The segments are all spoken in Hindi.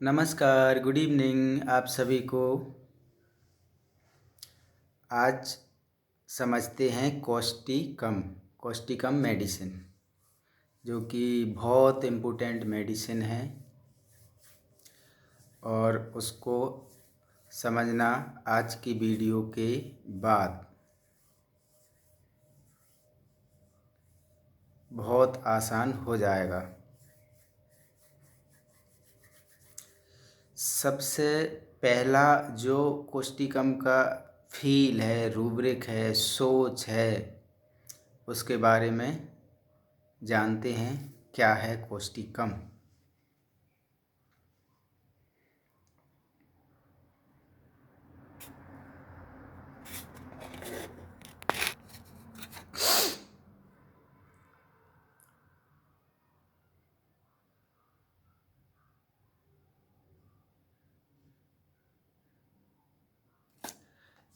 नमस्कार, गुड इवनिंग आप सभी को। आज समझते हैं कॉस्टिकम मेडिसिन, जो कि बहुत इम्पोर्टेंट मेडिसिन है और उसको समझना आज की वीडियो के बाद बहुत आसान हो जाएगा। सबसे पहला जो कोस्टिकम का फील है, रूब्रिक है, सोच है, उसके बारे में जानते हैं। क्या है कोस्टिकम?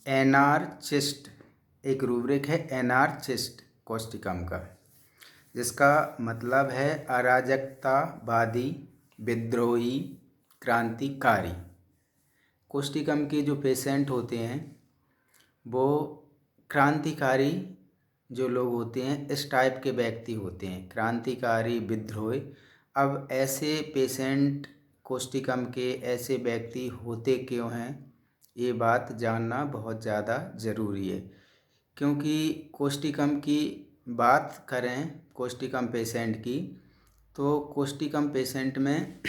एनार्चिस्ट एक रूब्रिक है, एनार्चिस्ट कोस्टिकम का, जिसका मतलब है अराजकतावादी, विद्रोही, क्रांतिकारी। कोस्टिकम के जो पेशेंट होते हैं वो क्रांतिकारी जो लोग होते हैं, इस टाइप के व्यक्ति होते हैं, क्रांतिकारी, विद्रोही। अब ऐसे पेशेंट कोस्टिकम के ऐसे व्यक्ति होते क्यों हैं, ये बात जानना बहुत ज़्यादा ज़रूरी है। क्योंकि कोस्टिकम की बात करें, कोस्टिकम पेशेंट की, तो कोस्टिकम पेशेंट में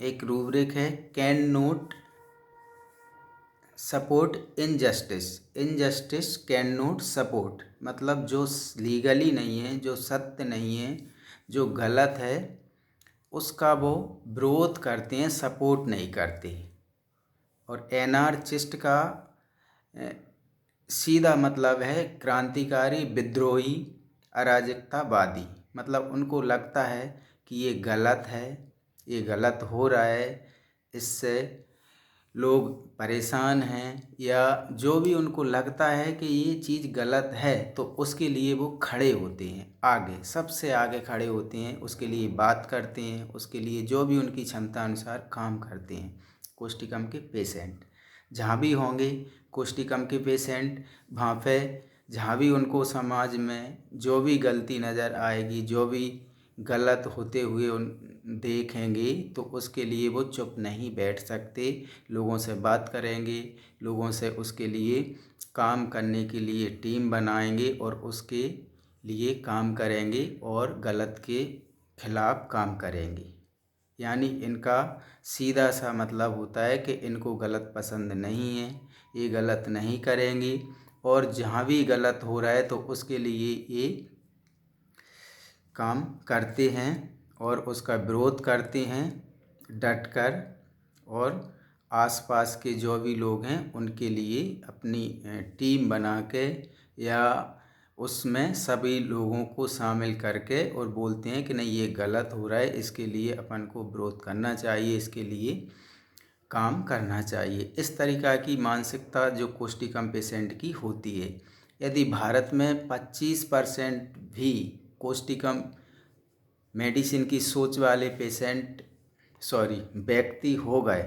एक रूब्रिक है, can note support injustice can note support. मतलब जो लीगली नहीं है, जो सत्य नहीं है, जो गलत है, उसका वो विरोध करते हैं, सपोर्ट नहीं करते। और एनार्चिस्ट का सीधा मतलब है क्रांतिकारी, विद्रोही, अराजकतावादी। मतलब उनको लगता है कि ये गलत है, ये गलत हो रहा है, इससे लोग परेशान हैं, या जो भी उनको लगता है कि ये चीज़ गलत है, तो उसके लिए वो खड़े होते हैं, आगे, सबसे आगे खड़े होते हैं, उसके लिए बात करते हैं, उसके लिए जो भी उनकी क्षमता अनुसार काम करते हैं। कोस्टिकम के पेशेंट जहाँ भी होंगे, कोस्टिकम के पेशेंट वहाँ पे जहाँ भी उनको समाज में जो भी गलती नज़र आएगी, जो भी गलत होते हुए उन देखेंगे, तो उसके लिए वो चुप नहीं बैठ सकते, लोगों से बात करेंगे, लोगों से उसके लिए काम करने के लिए टीम बनाएंगे और उसके लिए काम करेंगे और गलत के खिलाफ़ काम करेंगे। यानी इनका सीधा सा मतलब होता है कि इनको गलत पसंद नहीं है, ये गलत नहीं करेंगे, और जहाँ भी गलत हो रहा है तो उसके लिए ये काम करते हैं और उसका विरोध करते हैं डटकर, और आसपास के जो भी लोग हैं उनके लिए अपनी टीम बना के या उसमें सभी लोगों को शामिल करके और बोलते हैं कि नहीं, ये गलत हो रहा है, इसके लिए अपन को विरोध करना चाहिए, इसके लिए काम करना चाहिए। इस तरीक़ा की मानसिकता जो कोस्टिकम पेशेंट की होती है। यदि भारत में 25% भी कोस्टिकम मेडिसिन की सोच वाले व्यक्ति हो गए,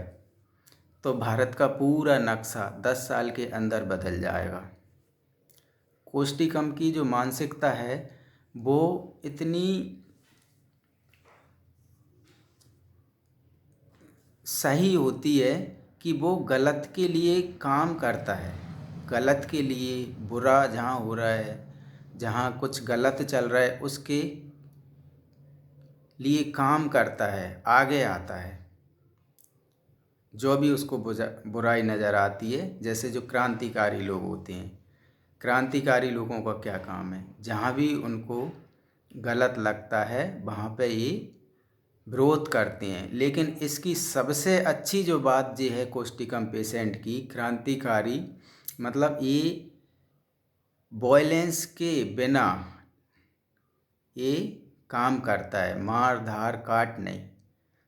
तो भारत का पूरा नक्शा 10 साल के अंदर बदल जाएगा। कोस्टिकम की जो मानसिकता है वो इतनी सही होती है कि वो गलत के लिए काम करता है, गलत के लिए, बुरा जहाँ हो रहा है, जहाँ कुछ गलत चल रहा है, उसके लिए काम करता है, आगे आता है। जो भी उसको बुराई नज़र आती है, जैसे जो क्रांतिकारी लोग होते हैं, क्रांतिकारी लोगों का क्या काम है, जहाँ भी उनको गलत लगता है वहाँ पे ये विरोध करते हैं। लेकिन इसकी सबसे अच्छी जो बात ये है कोस्टिकम पेशेंट की, क्रांतिकारी, मतलब ये वायलेंस के बिना ये काम करता है, मार धार काट नहीं।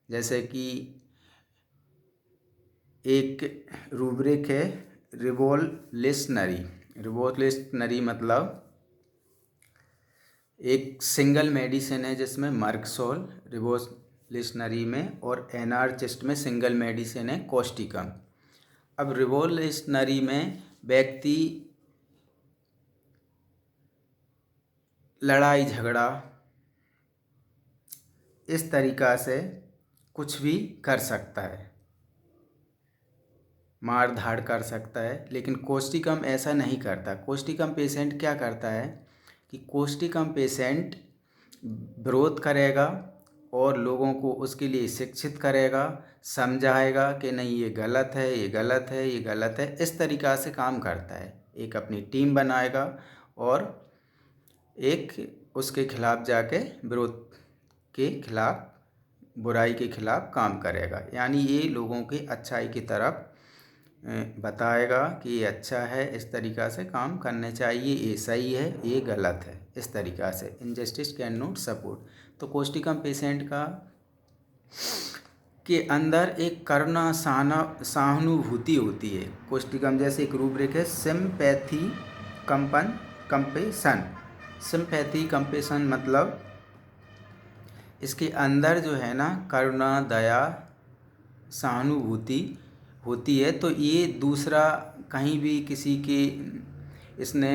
जैसे कि एक रूब्रिक है रिवोल्यूशनरी मतलब एक सिंगल मेडिसिन है जिसमें मर्कसोल, रिवोल्यूशनरी में और एनार्चिस्ट में सिंगल मेडिसिन है कोस्टिकम। अब रिवोल्यूशनरी में व्यक्ति लड़ाई झगड़ा इस तरीक़ा से कुछ भी कर सकता है, मार धाड़ कर सकता है, लेकिन कोस्टिकम ऐसा नहीं करता। कोस्टिकम पेशेंट क्या करता है कि कोस्टिकम पेशेंट विरोध करेगा और लोगों को उसके लिए शिक्षित करेगा, समझाएगा कि नहीं ये गलत है, ये गलत है, ये गलत है, इस तरीक़ा से काम करता है। एक अपनी टीम बनाएगा और एक उसके खिलाफ़ जाके विरोध के खिलाफ़, बुराई के खिलाफ़ काम करेगा। यानी ये लोगों की अच्छाई की तरफ बताएगा कि ये अच्छा है, इस तरीक़ा से काम करने चाहिए, ये सही है, ये गलत है, इस तरीक़ा से। Injustice can not support. तो कोस्टिकम पेशेंट का के अंदर एक करुणा सहानुभूति होती है। कोस्टिकम जैसे एक रूब्रिक है, सिम्पैथी कंपेशन। सिम्पैथी कंपेशन मतलब इसके अंदर जो है ना करुणा, दया, सहानुभूति होती है। तो ये दूसरा कहीं भी किसी के इसने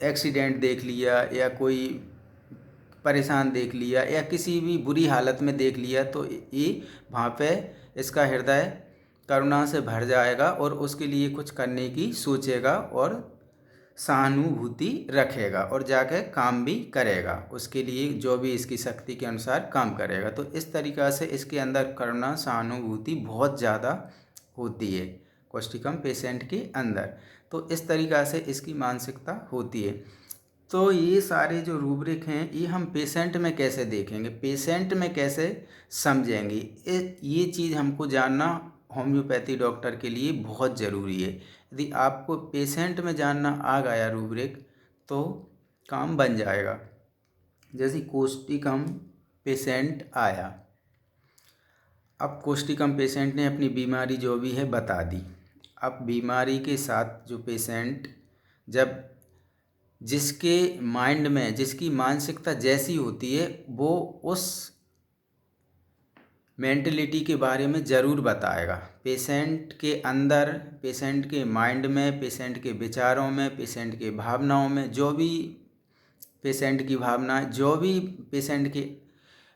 एक्सीडेंट देख लिया या कोई परेशान देख लिया या किसी भी बुरी हालत में देख लिया तो ये वहाँ पे इसका हृदय करुणा से भर जाएगा और उसके लिए कुछ करने की सोचेगा और सहानुभूति रखेगा और जाके काम भी करेगा, उसके लिए जो भी इसकी शक्ति के अनुसार काम करेगा। तो इस तरीक़ा से इसके अंदर करुणा सहानुभूति बहुत ज़्यादा होती है कोस्टिकम पेशेंट के अंदर। तो इस तरीक़ा से इसकी मानसिकता होती है। तो ये सारे जो रूब्रिक हैं ये हम पेशेंट में कैसे देखेंगे, पेशेंट में कैसे समझेंगे, ये चीज़ हमको जानना होम्योपैथी डॉक्टर के लिए बहुत ज़रूरी है। यदि आपको पेशेंट में जानना आ गया रूब्रिक तो काम बन जाएगा। जैसे कोस्टिकम पेशेंट आया, अब कोस्टिकम पेशेंट ने अपनी बीमारी जो भी है बता दी। अब बीमारी के साथ जो पेशेंट जब जिसके माइंड में जिसकी मानसिकता जैसी होती है वो उस मेंटलिटी के बारे में ज़रूर बताएगा। पेशेंट के अंदर, पेशेंट के माइंड में, पेशेंट के विचारों में, पेशेंट के भावनाओं में, जो भी पेशेंट की भावना, जो भी पेशेंट के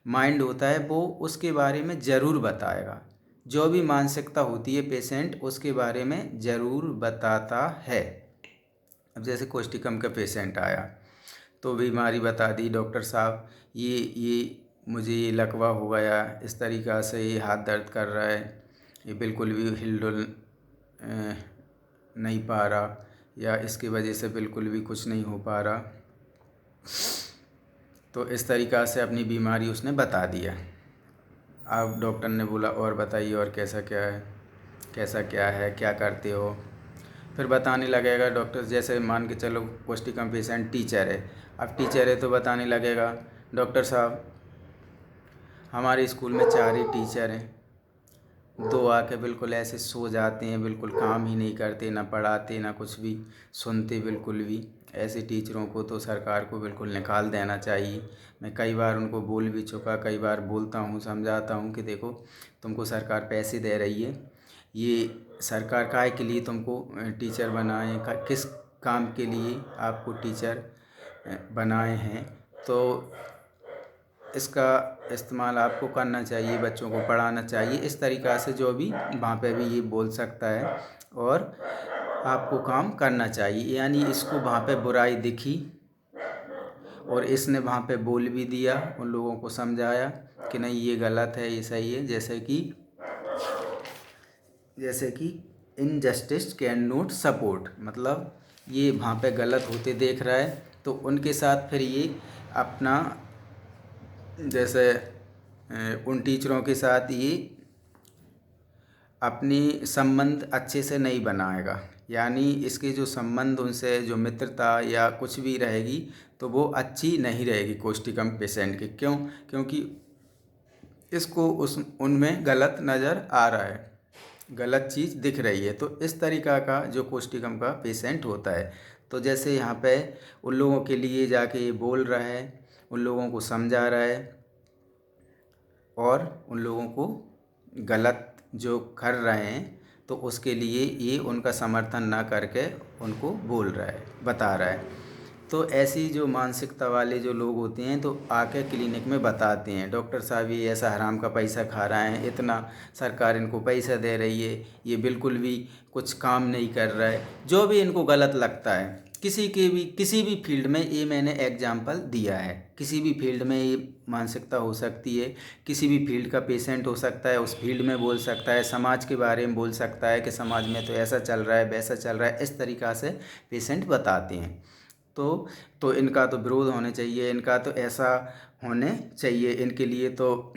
माइंड होता है वो उसके बारे में ज़रूर बताएगा। जो भी मानसिकता होती है पेशेंट उसके बारे में ज़रूर बताता है। अब जैसे कोस्टिकम का पेशेंट आया तो बीमारी बता दी, डॉक्टर साहब ये मुझे ये लकवा हो गया, इस तरीक़ा से ये हाथ दर्द कर रहा है, ये बिल्कुल भी हिलडुल नहीं पा रहा, या इसकी वजह से बिल्कुल भी कुछ नहीं हो पा रहा। तो इस तरीक़ा से अपनी बीमारी उसने बता दिया। अब डॉक्टर ने बोला और बताइए और कैसा क्या है, क्या करते हो। फिर बताने लगेगा डॉक्टर, जैसे मान के चलो कोस्टिकम पेशेंट टीचर है। अब टीचर है तो बताने लगेगा, डॉक्टर साहब हमारे स्कूल में 4 ही टीचर हैं, 2 आके बिल्कुल ऐसे सो जाते हैं, बिल्कुल काम ही नहीं करते, ना पढ़ाते ना कुछ भी सुनते बिल्कुल भी। ऐसे टीचरों को तो सरकार को बिल्कुल निकाल देना चाहिए। मैं कई बार उनको बोल भी चुका, कई बार बोलता हूँ, समझाता हूँ कि देखो तुमको सरकार पैसे दे रही है, ये सरकार काहे के लिए तुमको टीचर बनाए, किस काम के लिए आपको टीचर बनाए हैं, तो इसका इस्तेमाल आपको करना चाहिए, बच्चों को पढ़ाना चाहिए। इस तरीक़ा से जो भी वहाँ पे भी ये बोल सकता है और आपको काम करना चाहिए। यानी इसको वहाँ पे बुराई दिखी और इसने वहाँ पे बोल भी दिया, उन लोगों को समझाया कि नहीं ये गलत है, ये सही है। जैसे कि इनजस्टिस कैन नॉट सपोर्ट, मतलब ये वहाँ पे गलत होते देख रहा है तो उनके साथ फिर ये अपना जैसे उन टीचरों के साथ ये अपनी संबंध अच्छे से नहीं बनाएगा। यानी इसके जो संबंध उनसे जो मित्रता या कुछ भी रहेगी तो वो अच्छी नहीं रहेगी कोस्टिकम पेशेंट की। क्योंकि इसको उनमें गलत नज़र आ रहा है, गलत चीज़ दिख रही है। तो इस तरीक़ा का जो कोस्टिकम का पेशेंट होता है, तो जैसे यहाँ पे उन लोगों के लिए जाके ये बोल रहा है, उन लोगों को समझा रहा है और उन लोगों को गलत जो कर रहे हैं तो उसके लिए ये उनका समर्थन ना करके उनको बोल रहा है, बता रहा है। तो ऐसी जो मानसिकता वाले जो लोग होते हैं तो आके क्लिनिक में बताते हैं, डॉक्टर साहब ये ऐसा हराम का पैसा खा रहा है, इतना सरकार इनको पैसा दे रही है, ये बिल्कुल भी कुछ काम नहीं कर रहा है, जो भी इनको गलत लगता है। किसी भी फील्ड में ये मैंने एग्जाम्पल दिया है, किसी भी फील्ड में ये मानसिकता हो सकती है, किसी भी फील्ड का पेशेंट हो सकता है, उस फील्ड में बोल सकता है, समाज के बारे में बोल सकता है कि समाज में तो ऐसा चल रहा है, वैसा चल रहा है, इस तरीक़ा से पेशेंट बताते हैं। तो इनका तो विरोध होने चाहिए, इनका तो ऐसा होने चाहिए, इनके लिए तो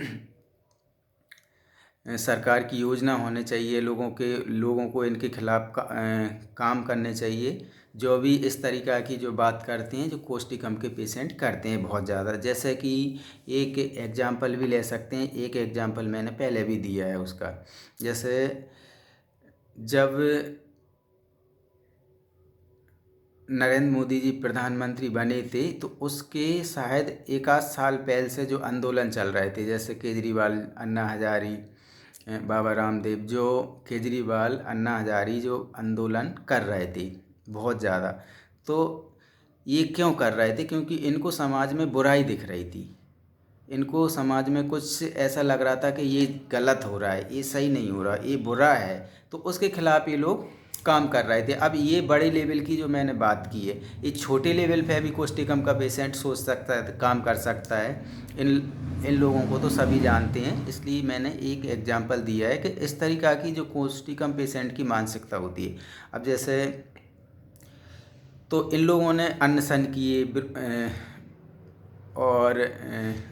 सरकार की योजना होने चाहिए, लोगों को इनके खिलाफ काम करने चाहिए, जो भी इस तरीक़ा की जो बात करते हैं, जो कोष्ठिकम के पेशेंट करते हैं बहुत ज़्यादा। जैसे कि एक एग्जांपल भी ले सकते हैं, एक एग्जांपल मैंने पहले भी दिया है उसका। जैसे जब नरेंद्र मोदी जी प्रधानमंत्री बने थे तो उसके शायद एक आध साल पहले से जो आंदोलन चल रहे थे, जैसे केजरीवाल, अन्ना हजारी, बाबा रामदेव, जो केजरीवाल, अन्ना हजारी जो आंदोलन कर रहे थे बहुत ज़्यादा, तो ये क्यों कर रहे थे? क्योंकि इनको समाज में बुराई दिख रही थी, इनको समाज में कुछ ऐसा लग रहा था कि ये गलत हो रहा है, ये सही नहीं हो रहा, ये बुरा है, तो उसके खिलाफ ये लोग काम कर रहे थे। अब ये बड़े लेवल की जो मैंने बात की है, ये छोटे लेवल पे भी कोष्ठिकम का पेशेंट सोच सकता है, काम कर सकता है। इन लोगों को तो सभी जानते हैं, इसलिए मैंने एक एग्जांपल दिया है कि इस तरीक़ा की जो कोष्ठिकम पेशेंट की मानसिकता होती है। अब जैसे तो इन लोगों ने अनशन किए और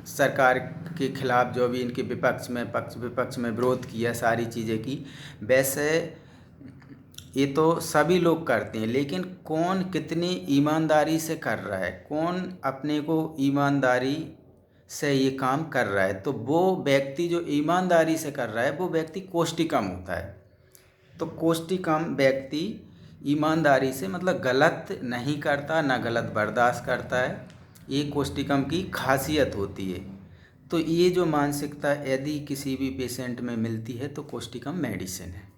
सरकार के खिलाफ जो भी इनके विपक्ष में विरोध किया, सारी चीज़ें की। वैसे ये तो सभी लोग करते हैं, लेकिन कौन कितनी ईमानदारी से कर रहा है, कौन अपने को ईमानदारी से ये काम कर रहा है, तो वो व्यक्ति जो ईमानदारी से कर रहा है वो व्यक्ति कोष्ठिकम होता है। तो कोष्ठिकम व्यक्ति ईमानदारी से मतलब गलत नहीं करता, ना गलत बर्दाश्त करता है, ये कोष्ठिकम की खासियत होती है। तो ये जो मानसिकता यदि किसी भी पेशेंट में मिलती है तो कोष्ठिकम मेडिसिन है।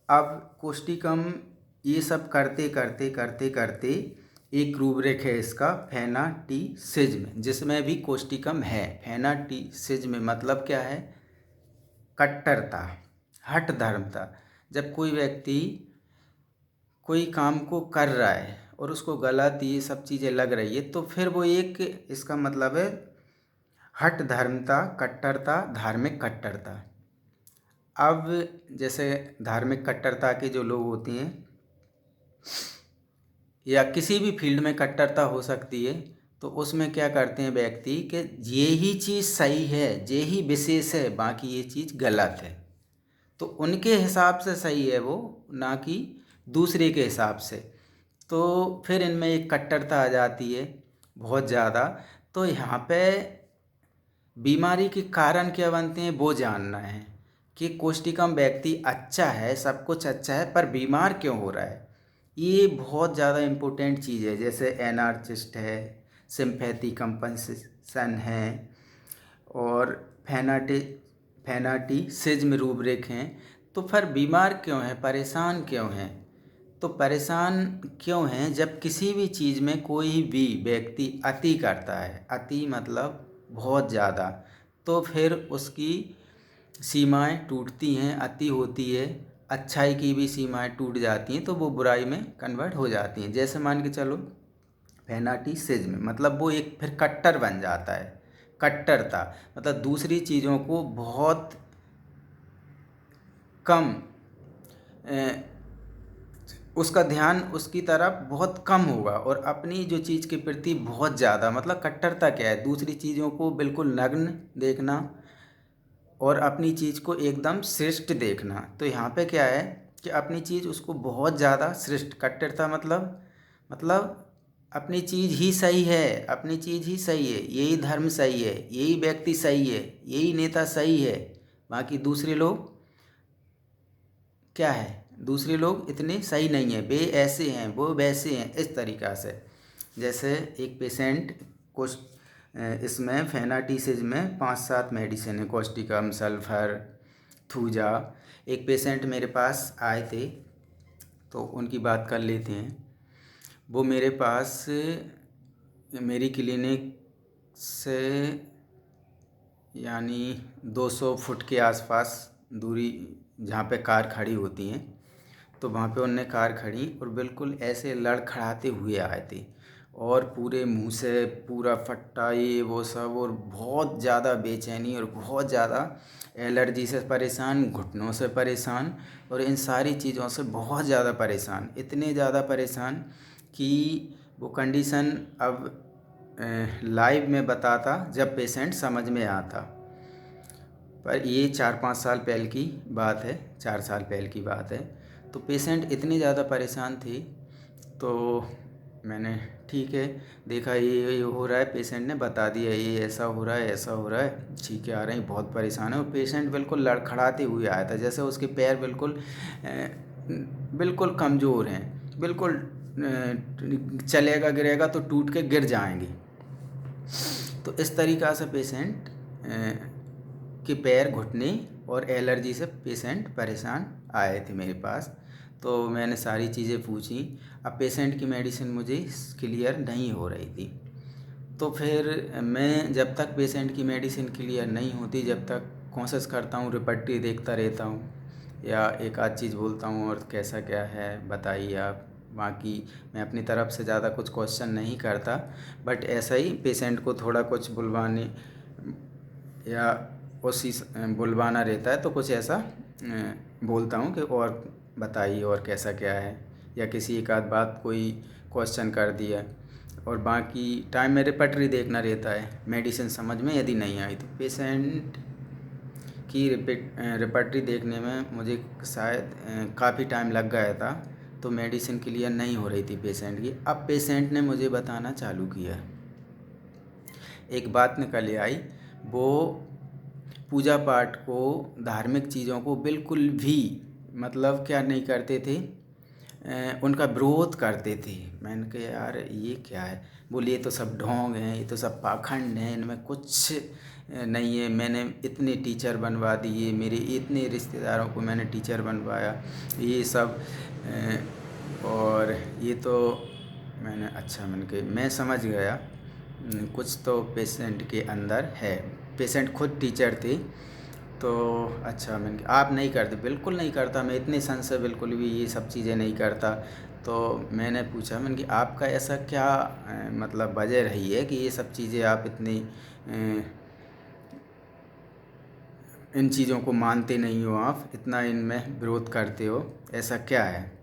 अब कोष्ठिकम ये सब करते करते करते करते एक रूब्रिक है इसका, फेनाटिसिज्म, जिसमें भी कोष्ठिकम है। फेनाटिसिज्म मतलब क्या है? कट्टरता, हठ धर्मता। जब कोई व्यक्ति कोई काम को कर रहा है और उसको गलत ये सब चीज़ें लग रही है, तो फिर वो एक, इसका मतलब है हठ धर्मता, कट्टरता, धार्मिक कट्टरता। अब जैसे धार्मिक कट्टरता के जो लोग होते हैं, या किसी भी फील्ड में कट्टरता हो सकती है, तो उसमें क्या करते हैं व्यक्ति कि ये ही चीज़ सही है, ये ही विशेष है, बाकी ये चीज़ गलत है। तो उनके हिसाब से सही है वो, ना कि दूसरे के हिसाब से। तो फिर इनमें एक कट्टरता आ जाती है बहुत ज़्यादा। तो यहाँ पे बीमारी के कारण क्या बनते हैं वो जानना है कि कोष्ठिकम व्यक्ति अच्छा है, सब कुछ अच्छा है, पर बीमार क्यों हो रहा है, ये बहुत ज़्यादा इम्पोर्टेंट चीज़ है। जैसे एनार्चिस्ट है, सिम्पैथी कंपनसेशन है, और फेनाटिसिज्म रूब्रिक हैं। तो फिर बीमार क्यों है, परेशान क्यों हैं? तो परेशान क्यों हैं? जब किसी भी चीज़ में कोई भी व्यक्ति अति करता है, अति मतलब बहुत ज़्यादा, तो फिर उसकी सीमाएं टूटती हैं, अति होती है, अच्छाई की भी सीमाएं टूट जाती हैं, तो वो बुराई में कन्वर्ट हो जाती हैं। जैसे मान के चलो फेनाटिसिज्म मतलब वो एक फिर कट्टर बन जाता है। कट्टरता मतलब दूसरी चीज़ों को बहुत कम, उसका ध्यान उसकी तरफ बहुत कम होगा, और अपनी जो चीज़ के प्रति बहुत ज़्यादा, मतलब कट्टरता क्या है? दूसरी चीज़ों को बिल्कुल नग्न देखना और अपनी चीज़ को एकदम श्रेष्ठ देखना। तो यहाँ पे क्या है कि अपनी चीज़ उसको बहुत ज़्यादा श्रेष्ठ, कट्टरता मतलब अपनी चीज़ ही सही है, अपनी चीज़ ही सही है, यही धर्म सही है, यही व्यक्ति सही है, यही नेता सही है, बाकी दूसरे लोग क्या है, दूसरे लोग इतने सही नहीं है, वे ऐसे हैं, वो वैसे हैं, इस तरीक़ा से। जैसे एक पेशेंट इसमें फेनाटिसेज में 5-7 मेडिसिन है, कॉस्टिकम, सल्फर, थूजा। एक पेशेंट मेरे पास आए थे तो उनकी बात कर लेते हैं। वो मेरे पास मेरी क्लिनिक से यानी 200 फुट के आसपास दूरी जहाँ पे कार खड़ी होती हैं, तो वहाँ पे उनने कार खड़ी और बिल्कुल ऐसे लड़खड़ाते हुए आए थे और पूरे मुंह से पूरा फट्टा ये वो सब, और बहुत ज़्यादा बेचैनी और बहुत ज़्यादा एलर्जी से परेशान, घुटनों से परेशान और इन सारी चीज़ों से बहुत ज़्यादा परेशान, इतने ज़्यादा परेशान कि वो कंडीशन अब लाइव में बताता जब पेशेंट समझ में आता। पर ये 4-5 साल पहले की बात है, 4 साल पहले की बात है। तो पेशेंट इतने ज़्यादा परेशान थे तो मैंने ठीक है देखा ये हो रहा है, पेशेंट ने बता दिया ये ऐसा हो रहा है, ऐसा हो रहा है, छींकें आ रही, बहुत परेशान है। और पेशेंट बिल्कुल लड़खड़ाते हुए आया था, जैसे उसके पैर बिल्कुल कमज़ोर हैं, बिल्कुल चलेगा गिरेगा तो टूट के गिर जाएंगे। तो इस तरीक़ा से पेशेंट के पैर, घुटने और एलर्जी से पेशेंट परेशान आए थे मेरे पास। तो मैंने सारी चीज़ें पूछी। अब पेशेंट की मेडिसिन मुझे क्लियर नहीं हो रही थी, तो फिर मैं जब तक पेशेंट की मेडिसिन क्लियर नहीं होती, जब तक कोशिश करता हूँ, रिपोर्ट देखता रहता हूँ या एक आध चीज़ बोलता हूँ और कैसा क्या है बताइए आप। बाकी मैं अपनी तरफ से ज़्यादा कुछ क्वेश्चन नहीं करता, बट ऐसा ही पेशेंट को थोड़ा कुछ बुलवाने या उसी बुलवाना रहता है तो कुछ ऐसा बोलता हूँ कि और बताइए और कैसा क्या है, या किसी एक आध बात कोई क्वेश्चन कर दिया। और बाकी टाइम में रिपॉर्टरी देखना रहता है, मेडिसिन समझ में यदि नहीं आई तो पेशेंट की रिपॉर्टरी देखने में मुझे शायद काफ़ी टाइम लग गया था। तो मेडिसिन क्लियर नहीं हो रही थी पेशेंट की। अब पेशेंट ने मुझे बताना चालू किया, एक बात निकल आई, वो पूजा पाठ को, धार्मिक चीज़ों को बिल्कुल भी मतलब क्या नहीं करते थे, उनका विरोध करते थे। मैंने कहा यार ये क्या है? बोले ये तो सब ढोंग हैं, ये तो सब पाखंड हैं, इनमें कुछ नहीं है। मैंने इतने टीचर बनवा दिए, मेरे इतने रिश्तेदारों को मैंने टीचर बनवाया, ये सब और ये तो मैंने अच्छा मैंने कहा मैं समझ गया कुछ तो पेशेंट के अंदर है। पेशेंट खुद टीचर थे तो अच्छा मैंने आप नहीं करते? बिल्कुल नहीं करता, मैं इतने सन से बिल्कुल भी ये सब चीज़ें नहीं करता। तो मैंने पूछा, मैंने कि आपका ऐसा क्या मतलब वजह रही है कि ये सब चीज़ें आप इतनी इन चीज़ों को मानते नहीं हो, आप इतना इनमें विरोध करते हो, ऐसा क्या है?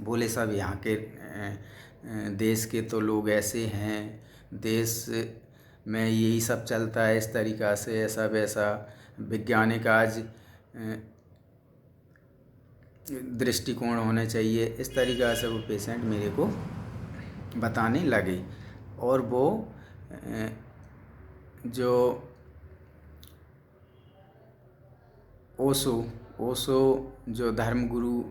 बोले सब यहाँ के देश के तो लोग ऐसे हैं, देश में यही सब चलता है इस तरीक़ा से, ऐसा वैसा वैज्ञानिक आज दृष्टिकोण होने चाहिए, इस तरीक़ा से वो पेशेंट मेरे को बताने लगे। और वो जो ओशो जो धर्मगुरु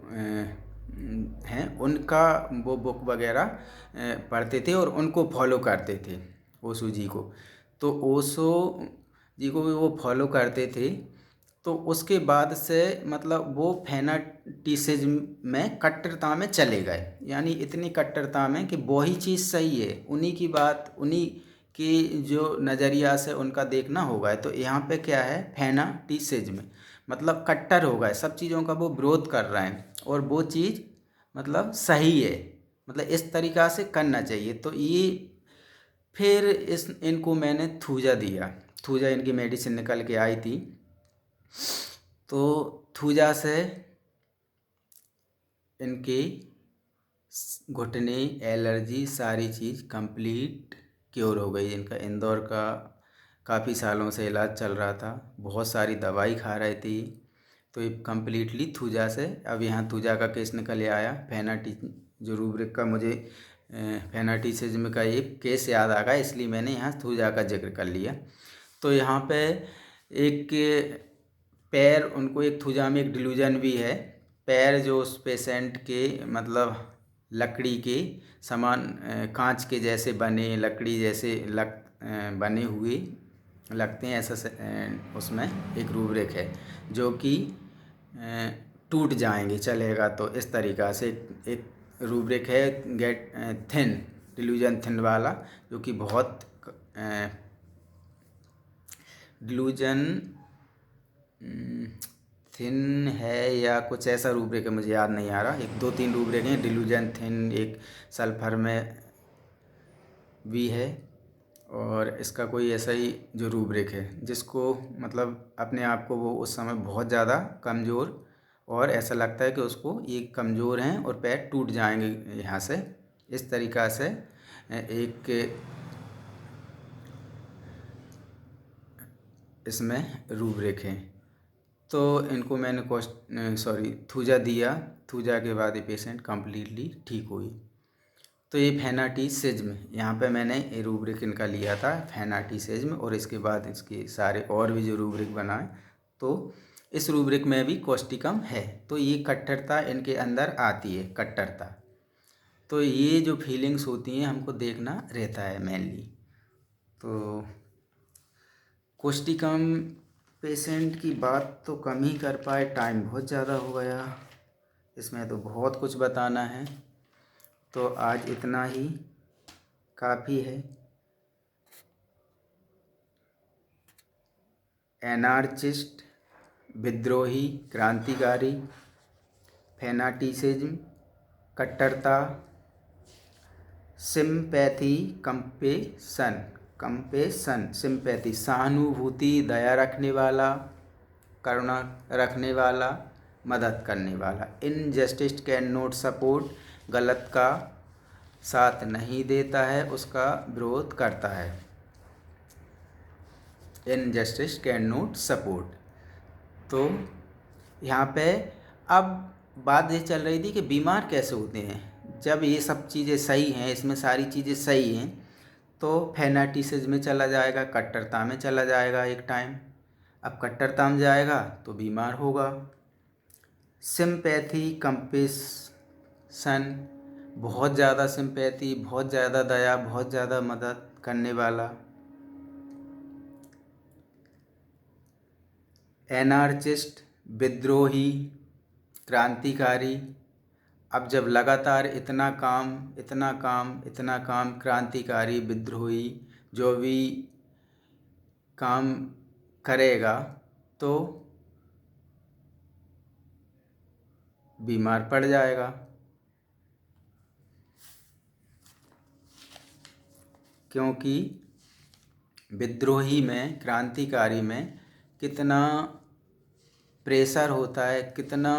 हैं, उनका वो बुक वगैरह पढ़ते थे और उनको फॉलो करते थे, ओशो जी को। तो ओशो जी को भी वो फॉलो करते थे। तो उसके बाद से मतलब वो फैनाटिसिज्म में, कट्टरता में चले गए, यानी इतनी कट्टरता में कि वही चीज़ सही है, उन्हीं की बात, उन्हीं की जो नज़रिया से उनका देखना होगा। तो यहाँ पे क्या है, फैनाटिसिज्म मतलब कट्टर हो गए, सब चीज़ों का वो विरोध कर रहे हैं और वो चीज़ मतलब सही है, मतलब इस तरीक़ा से करना चाहिए। तो ये फिर इनको मैंने थूजा दिया, थूजा इनकी मेडिसिन निकल के आई थी। तो थूजा से इनके घुटने, एलर्जी, सारी चीज़ कंप्लीट क्योर हो गई। इनका इंदौर का काफ़ी सालों से इलाज चल रहा था, बहुत सारी दवाई खा रहे थे, तो ये कम्प्लीटली थूजा से अब यहाँ थूजा का केस निकल आया। जो रूब्रिक का मुझे फैनाटिसिज्म का ये केस याद आ गया, इसलिए मैंने यहाँ थूजा का जिक्र कर लिया। तो यहाँ पे एक पैर, उनको एक थूजा में एक डिल्यूजन भी है, पैर जो उस पेशेंट के मतलब लकड़ी के समान, कांच के जैसे बने, लकड़ी जैसे बने हुए लगते हैं, ऐसा उसमें एक रूब्रिक है जो कि टूट जाएंगे चलेगा। तो इस तरीक़ा से एक रूब्रिक है गेट थिन, डिल्यूजन थिन वाला, जो कि बहुत डिल्यूजन थिन है या कुछ ऐसा रूब्रिक है, मुझे याद नहीं आ रहा। एक 2-3 रूब्रिक हैं, डिल्यूजन थिन, एक सल्फर में भी है, और इसका कोई ऐसा ही जो रूब्रिक है जिसको मतलब अपने आप को वो उस समय बहुत ज़्यादा कमज़ोर, और ऐसा लगता है कि उसको ये कमज़ोर हैं और पैर टूट जाएंगे यहाँ से। इस तरीक़ा से एक इसमें रूब्रिक है। तो इनको मैंने थूजा दिया, थूजा के बाद ये पेशेंट कम्प्लीटली ठीक हुई। तो ये फेनाटिसिज्म, यहाँ पे मैंने रूब्रिक इनका लिया था फेनाटिसिज्म, और इसके बाद इसके सारे और भी जो रूब्रिक बनाए, तो इस रूब्रिक में भी कोस्टिकम है। तो ये कट्टरता इनके अंदर आती है, कट्टरता। तो ये जो फीलिंग्स होती हैं हमको देखना रहता है मेनली। तो कोस्टिकम पेशेंट की बात तो कम ही कर पाए, टाइम बहुत ज़्यादा हो गया, इसमें तो बहुत कुछ बताना है। तो आज इतना ही काफ़ी है। एनार्चिस्ट, विद्रोही, क्रांतिकारी, फेनाटिसिज्म, कट्टरता, सिंपैथी, कंपेशन, सिंपैथी, सहानुभूति, दया रखने वाला, करुणा रखने वाला, मदद करने वाला। इनजस्टिस कैन नॉट सपोर्ट, गलत का साथ नहीं देता है, उसका विरोध करता है। Injustice can not support. तो यहाँ पे अब बात ये चल रही थी कि बीमार कैसे होते हैं। जब ये सब चीज़ें सही हैं, इसमें सारी चीज़ें सही हैं, तो फेनाटिसिज्म में चला जाएगा, कट्टरता में चला जाएगा एक टाइम। अब कट्टरता में जाएगा तो बीमार होगा। सिंपैथी, कंपेशन, बहुत ज़्यादा सिंपैथी, बहुत ज़्यादा दया, बहुत ज़्यादा मदद करने वाला। एनार्चिस्ट, विद्रोही, क्रांतिकारी। अब जब लगातार इतना काम, क्रांतिकारी, विद्रोही जो भी काम करेगा तो बीमार पड़ जाएगा। क्योंकि विद्रोही में, क्रांतिकारी में कितना प्रेशर होता है, कितना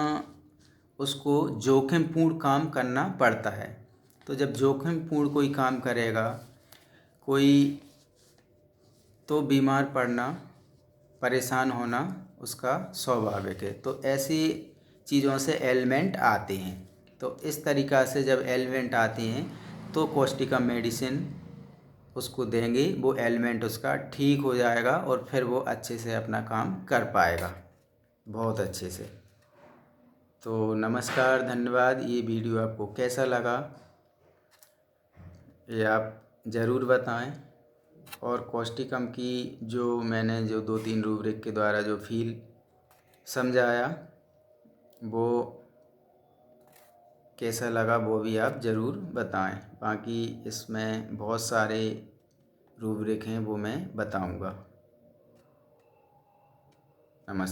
उसको जोखिमपूर्ण काम करना पड़ता है। तो जब जोखिमपूर्ण कोई काम करेगा कोई, तो बीमार पड़ना, परेशान होना उसका स्वाभाविक है। तो ऐसी चीज़ों से एलिमेंट आते हैं। तो इस तरीक़ा से जब एलिमेंट आते हैं तो कोस्टिकम मेडिसिन उसको देंगे, वो एलिमेंट उसका ठीक हो जाएगा और फिर वो अच्छे से अपना काम कर पाएगा, बहुत अच्छे से। तो नमस्कार, धन्यवाद। ये वीडियो आपको कैसा लगा ये आप ज़रूर बताएं। और कोस्टिकम की जो मैंने जो 2-3 रूब्रिक के द्वारा जो फील समझाया वो कैसा लगा वो भी आप ज़रूर बताएं। बाकी इसमें बहुत सारे रूब्रिक हैं, वो मैं बताऊंगा। नमस्कार।